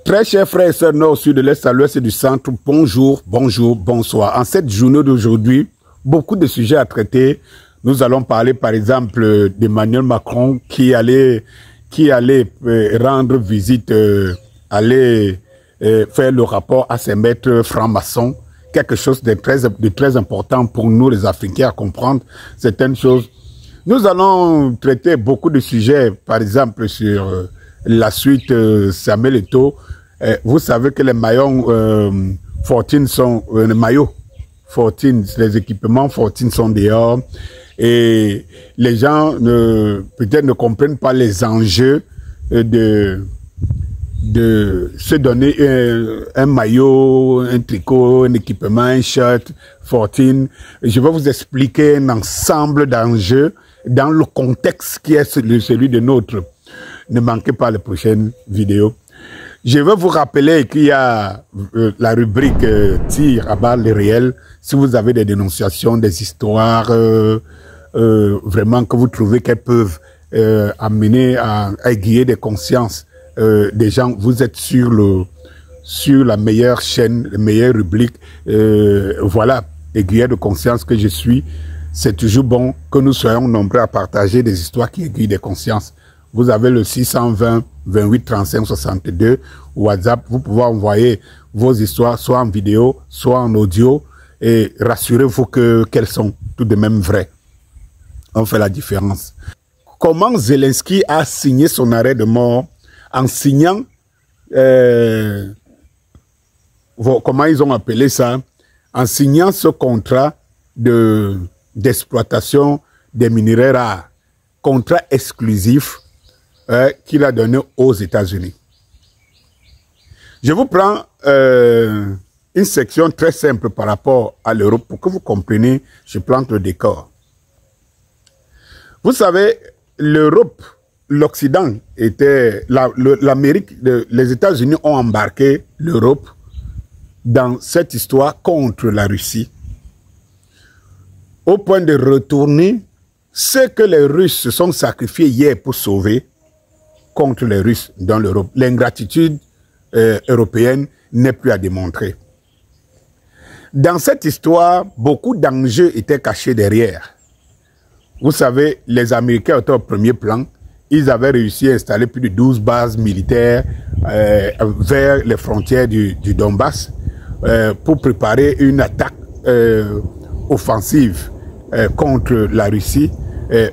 Très chers frères et sœurs nord, sud, de l'est à l'ouest et du centre, bonjour, bonjour, bonsoir. En cette journée d'aujourd'hui, beaucoup de sujets à traiter. Nous allons parler par exemple d'Emmanuel Macron qui allait rendre visite, faire le rapport à ses maîtres francs-maçons. Quelque chose de très important pour nous les Africains à comprendre certaines choses. Nous allons traiter beaucoup de sujets, par exemple sur la suite Samuel Eto'o. Vous savez que les maillons 14 sont les maillots 14, les équipements 14 sont dehors et les gens peut-être ne comprennent pas les enjeux de se donner un maillot, un tricot, un équipement, un shirt 14. Je vais vous expliquer un ensemble d'enjeux dans le contexte qui est celui de notre. Ne manquez pas les prochaines vidéos. Je vais vous rappeler qu'il y a la rubrique tir à balles réelles. Si vous avez des dénonciations, des histoires vraiment que vous trouvez qu'elles peuvent amener à aiguiller des consciences des gens, vous êtes sur la meilleure chaîne, la meilleure rubrique. Voilà, aiguilleur de conscience que je suis. C'est toujours bon que nous soyons nombreux à partager des histoires qui aiguillent des consciences. Vous avez le 620 28 35 62 WhatsApp. Vous pouvez envoyer vos histoires soit en vidéo, soit en audio. Et rassurez-vous qu'elles sont tout de même vraies. On fait la différence. Comment Zelensky a signé son arrêt de mort en signant, comment ils ont appelé ça, en signant ce contrat d'exploitation des minerais rares, contrat exclusif qu'il a donné aux États-Unis. Je vous prends une section très simple par rapport à l'Europe pour que vous compreniez, je plante le décor. Vous savez, l'Europe, l'Occident était, l'Amérique, les États-Unis ont embarqué l'Europe dans cette histoire contre la Russie, au point de retourner ce que les Russes se sont sacrifiés hier pour sauver contre les Russes dans l'Europe. L'ingratitude européenne n'est plus à démontrer. Dans cette histoire, beaucoup d'enjeux étaient cachés derrière. Vous savez, les Américains étaient au premier plan. Ils avaient réussi à installer plus de 12 bases militaires vers les frontières du Donbass pour préparer une attaque offensive contre la Russie,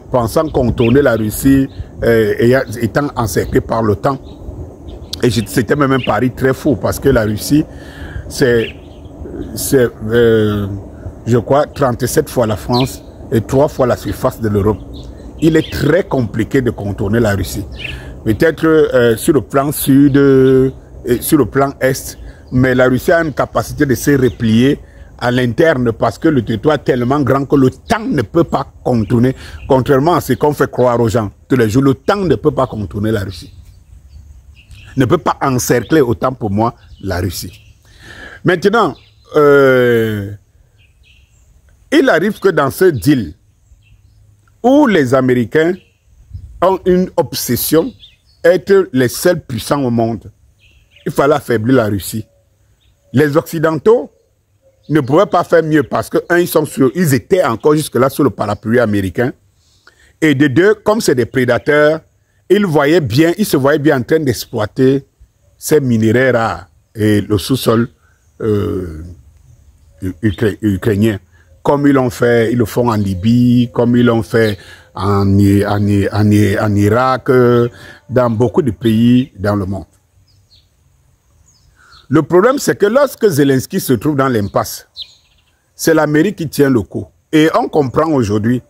pensant contourner la Russie étant encerclée par l'OTAN. Et c'était même un pari très faux parce que la Russie, c'est je crois, 37 fois la France et 3 fois la surface de l'Europe. Il est très compliqué de contourner la Russie. Peut-être sur le plan sud et sur le plan est, mais la Russie a une capacité de se replier à l'interne parce que le territoire est tellement grand que le temps ne peut pas contourner, contrairement à ce qu'on fait croire aux gens tous les jours, le temps ne peut pas contourner la Russie. Ne peut pas encercler autant pour moi la Russie. Maintenant, il arrive que dans ce deal où les Américains ont une obsession, être les seuls puissants au monde, il fallait affaiblir la Russie. Les Occidentaux ne pouvaient pas faire mieux parce que, un, ils étaient encore jusque-là sous le parapluie américain. Et de deux, comme c'est des prédateurs, ils se voyaient bien en train d'exploiter ces minerais rares et le sous-sol ukrainien. Comme ils l'ont fait, ils le font en Libye, comme ils l'ont fait en Irak, dans beaucoup de pays dans le monde. Le problème, c'est que lorsque Zelensky se trouve dans l'impasse, c'est l'Amérique qui tient le coup. Et on comprend aujourd'hui,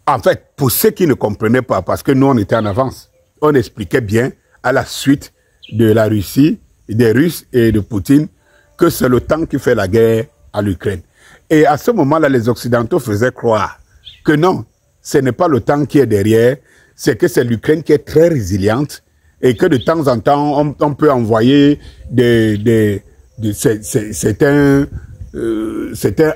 en fait, pour ceux qui ne comprenaient pas, parce que nous, on était en avance, on expliquait bien à la suite de la Russie, des Russes et de Poutine, que c'est l'OTAN qui fait la guerre à l'Ukraine. Et à ce moment-là, les Occidentaux faisaient croire que non, ce n'est pas l'OTAN qui est derrière, c'est que c'est l'Ukraine qui est très résiliente et que de temps en temps, on peut envoyer certains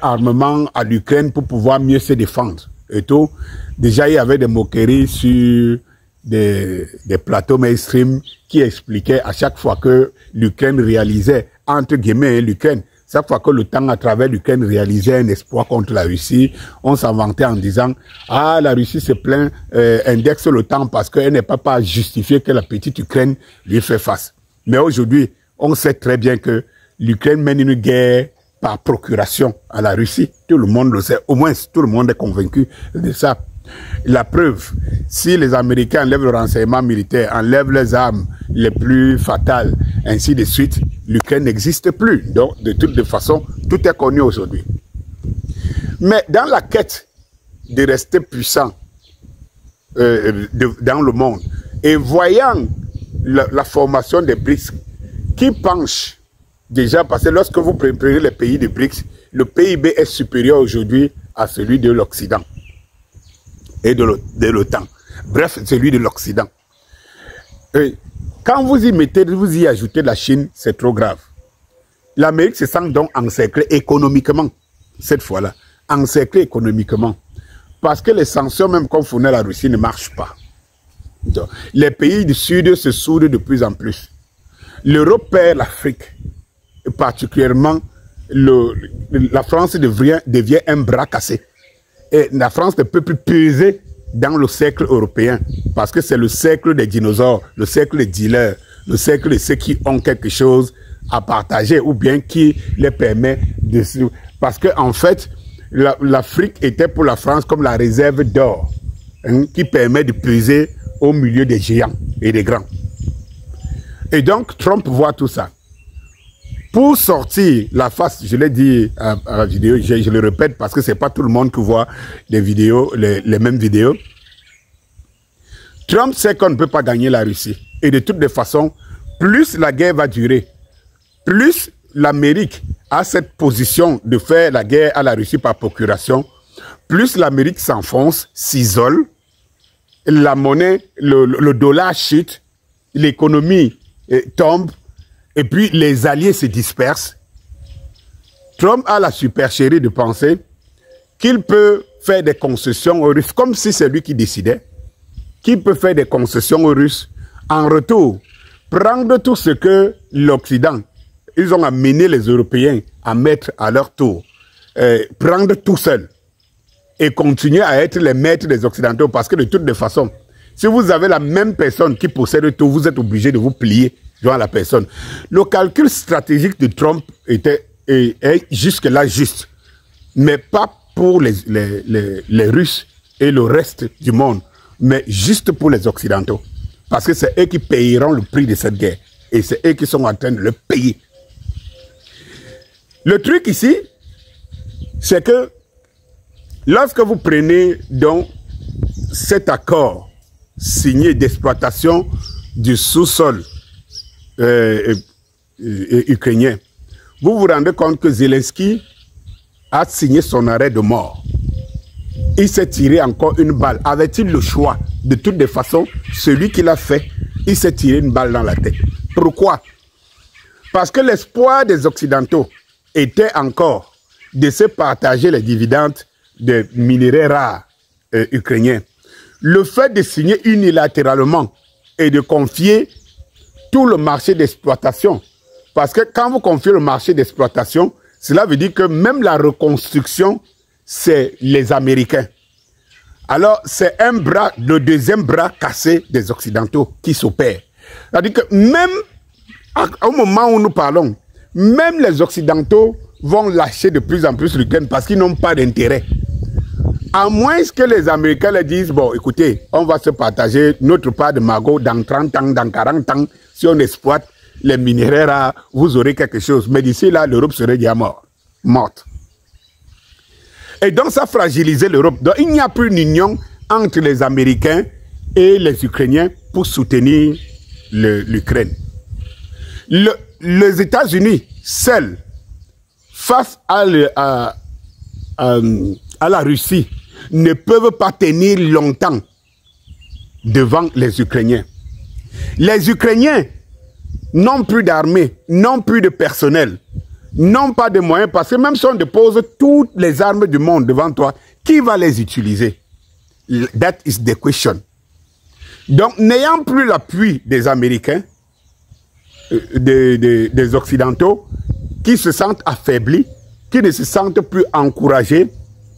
armements à l'Ukraine pour pouvoir mieux se défendre. Et tout. Déjà, il y avait des moqueries sur des plateaux mainstream qui expliquaient à chaque fois que l'Ukraine réalisait, entre guillemets, l'Ukraine, chaque fois que l'OTAN, à travers l'Ukraine, réalisait un exploit contre la Russie, on s'inventait en disant « Ah, la Russie se plaint, indexe l'OTAN parce qu'elle n'est pas justifiée que la petite Ukraine lui fait face. » Mais aujourd'hui, on sait très bien que l'Ukraine mène une guerre par procuration à la Russie. Tout le monde le sait, au moins tout le monde est convaincu de ça. La preuve, si les Américains enlèvent le renseignement militaire, enlèvent les armes les plus fatales, ainsi de suite, l'Ukraine n'existe plus. Donc, de toute façon, tout est connu aujourd'hui. Mais dans la quête de rester puissant dans le monde, et voyant la formation des BRICS, qui penche déjà, parce que lorsque vous prenez les pays des BRICS, le PIB est supérieur aujourd'hui à celui de l'Occident et de l'OTAN. Bref, celui de l'Occident. Quand vous y mettez, vous y ajoutez la Chine, c'est trop grave. L'Amérique se sent donc encerclée économiquement, cette fois-là, encerclée économiquement. Parce que les sanctions, même qu'on fournit à la Russie, ne marchent pas. Donc, les pays du Sud se soudent de plus en plus. L'Europe perd l'Afrique, particulièrement la France devient un bras cassé. Et la France ne peut plus peser dans le cercle européen, parce que c'est le cercle des dinosaures, le cercle des dealers, le cercle de ceux qui ont quelque chose à partager, ou bien qui les permet de... Parce qu'en fait, l'Afrique était pour la France comme la réserve d'or, qui permet de peser au milieu des géants et des grands. Et donc, Trump voit tout ça. Pour sortir la face, je l'ai dit à la vidéo, je le répète parce que c'est pas tout le monde qui voit les vidéos, les mêmes vidéos. Trump sait qu'on ne peut pas gagner la Russie. Et de toutes les façons, plus la guerre va durer, plus l'Amérique a cette position de faire la guerre à la Russie par procuration, plus l'Amérique s'enfonce, s'isole, la monnaie, le dollar chute, l'économie tombe, et puis les alliés se dispersent. Trump a la supercherie de penser qu'il peut faire des concessions aux Russes, comme si c'est lui qui décidait, qu'il peut faire des concessions aux Russes, en retour, prendre tout ce que l'Occident, ils ont amené les Européens à mettre à leur tour, prendre tout seul, et continuer à être les maîtres des Occidentaux, parce que de toutes les façons, si vous avez la même personne qui possède tout, vous êtes obligé de vous plier devant la personne. Le calcul stratégique de Trump est jusque-là juste, mais pas pour les Russes et le reste du monde, mais juste pour les Occidentaux. Parce que c'est eux qui payeront le prix de cette guerre. Et c'est eux qui sont en train de le payer. Le truc ici, c'est que lorsque vous prenez donc cet accord signé d'exploitation du sous-sol ukrainien, vous vous rendez compte que Zelensky a signé son arrêt de mort. Il s'est tiré encore une balle. Avait-il le choix? De toutes les façons, celui qui l'a fait, il s'est tiré une balle dans la tête. Pourquoi? Parce que l'espoir des Occidentaux était encore de se partager les dividendes des minéraux rares ukrainiens. Le fait de signer unilatéralement et de confier tout le marché d'exploitation, parce que quand vous confiez le marché d'exploitation, cela veut dire que même la reconstruction, c'est les Américains. Alors, c'est un bras, le deuxième bras cassé des Occidentaux qui s'opère. C'est-à-dire que même au moment où nous parlons, même les Occidentaux vont lâcher de plus en plus l'Ukraine parce qu'ils n'ont pas d'intérêt. À moins que les Américains leur disent, bon, écoutez, on va se partager notre part de magot dans 30 ans, dans 40 ans, si on exploite les minéraux rares, vous aurez quelque chose. Mais d'ici là, l'Europe serait déjà morte. Et donc, ça fragilisait l'Europe. Donc, il n'y a plus d'union entre les Américains et les Ukrainiens pour soutenir l'Ukraine. Les États-Unis, seuls, face à la Russie, ne peuvent pas tenir longtemps devant les Ukrainiens. Les Ukrainiens n'ont plus d'armée, n'ont plus de personnel, n'ont pas de moyens, parce que même si on dépose toutes les armes du monde devant toi, qui va les utiliser? That is the question. Donc, n'ayant plus l'appui des Américains, des Occidentaux, qui se sentent affaiblis, qui ne se sentent plus encouragés,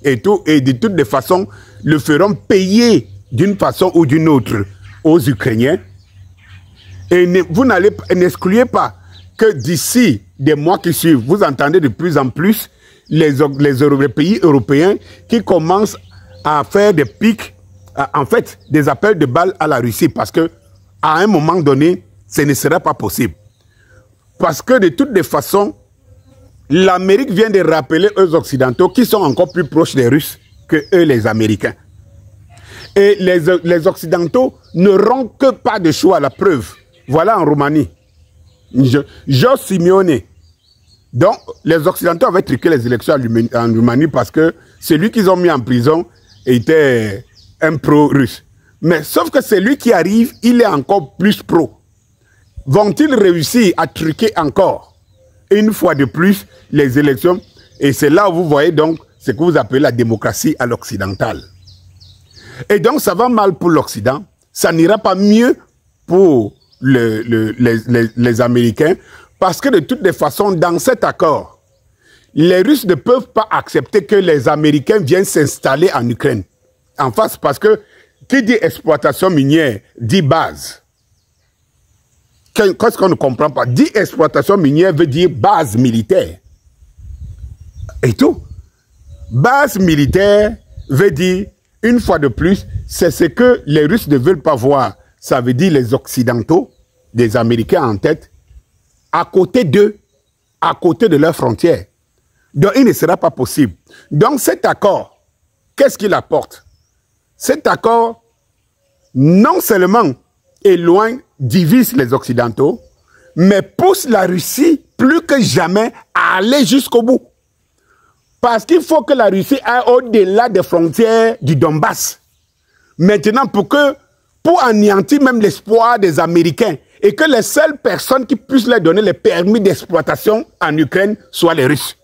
et tout, et de toutes les façons, le feront payer d'une façon ou d'une autre aux Ukrainiens. Et vous n'excluez pas que d'ici des mois qui suivent, vous entendez de plus en plus les pays européens qui commencent à faire des pics, en fait, des appels de balles à la Russie, parce que à un moment donné, ce ne sera pas possible. Parce que de toutes les façons, l'Amérique vient de rappeler aux Occidentaux qui sont encore plus proches des Russes que eux, les Américains. Et les Occidentaux n'auront que pas de choix, la preuve. Voilà en Roumanie. Jos Simeone. Donc, les Occidentaux avaient truqué les élections en Roumanie parce que celui qu'ils ont mis en prison était un pro-russe. Mais sauf que celui qui arrive, il est encore plus pro. Vont-ils réussir à truquer encore une fois de plus les élections? Et c'est là où vous voyez donc ce que vous appelez la démocratie à l'occidentale. Et donc ça va mal pour l'Occident, ça n'ira pas mieux pour les Américains, parce que de toutes les façons, dans cet accord, les Russes ne peuvent pas accepter que les Américains viennent s'installer en Ukraine, en face, parce que qui dit exploitation minière dit base. Qu'est-ce qu'on ne comprend pas? Dit exploitation minière veut dire base militaire. Et tout. Base militaire veut dire, une fois de plus, c'est ce que les Russes ne veulent pas voir. Ça veut dire les Occidentaux, des Américains en tête, à côté d'eux, à côté de leurs frontières. Donc, il ne sera pas possible. Donc, cet accord, qu'est-ce qu'il apporte? Cet accord, non seulement éloigne, divise les Occidentaux, mais pousse la Russie plus que jamais à aller jusqu'au bout. Parce qu'il faut que la Russie aille au-delà des frontières du Donbass. Maintenant, pour anéantir même l'espoir des Américains et que les seules personnes qui puissent leur donner les permis d'exploitation en Ukraine soient les Russes.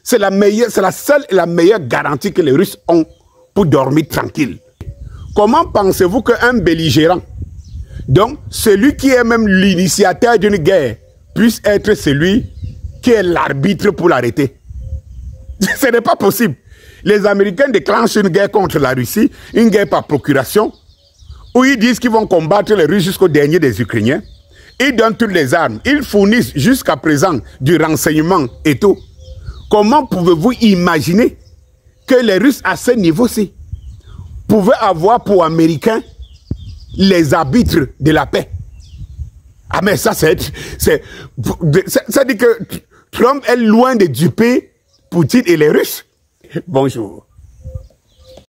C'est la seule et la meilleure garantie que les Russes ont pour dormir tranquille. Comment pensez-vous qu'un belligérant, donc celui qui est même l'initiateur d'une guerre, puisse être celui qui est l'arbitre pour l'arrêter? Ce n'est pas possible. Les Américains déclenchent une guerre contre la Russie, une guerre par procuration, où ils disent qu'ils vont combattre les Russes jusqu'au dernier des Ukrainiens. Ils donnent toutes les armes. Ils fournissent jusqu'à présent du renseignement et tout. Comment pouvez-vous imaginer que les Russes à ce niveau-ci pouvaient avoir pour Américains les arbitres de la paix? Ah mais ça dit que Trump est loin de duper Poutine et les Russes. Bonjour.